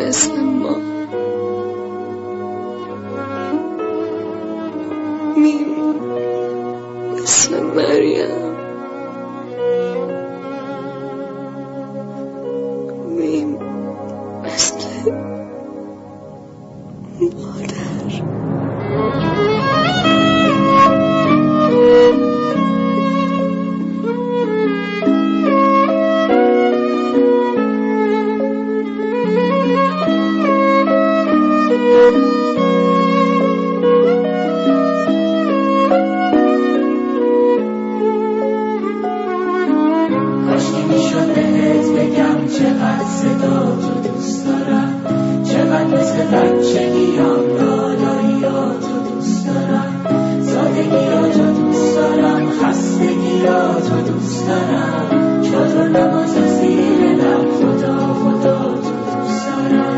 مثل ما میم مثل مریم میم مثل مادر کاشکی میشد بهت بگم چقدر صدا تو دوست دارم، چقدر مثل بچگیام لالاییاتو دوست دارم، سادگیاتو دوست دارم، خستگیاتو دوست دارم، چادر نماز زیر لب خدا خدا تو دوست دارم.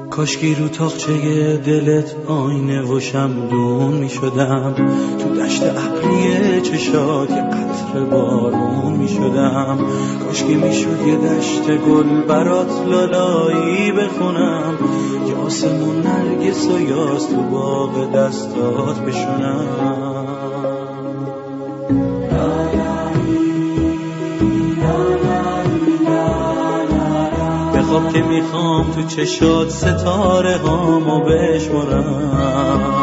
کاشکی رو تاقچه دلت آینه و شمدون می شدم، تو دشت ابری چشات یه قطره بارون می شدم. کاشکی می شد یه دشت گل برات لالایی بخونم، یه آسمون نرگس و یاس تو باغ دستات بشونم. بخواب که میخوام تو چشات ستاره هامو بشمرم.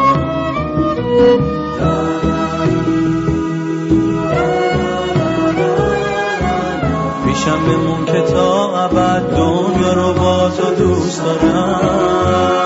پیشم بمون که تا ابد دنیا رو با تو دوست دارم.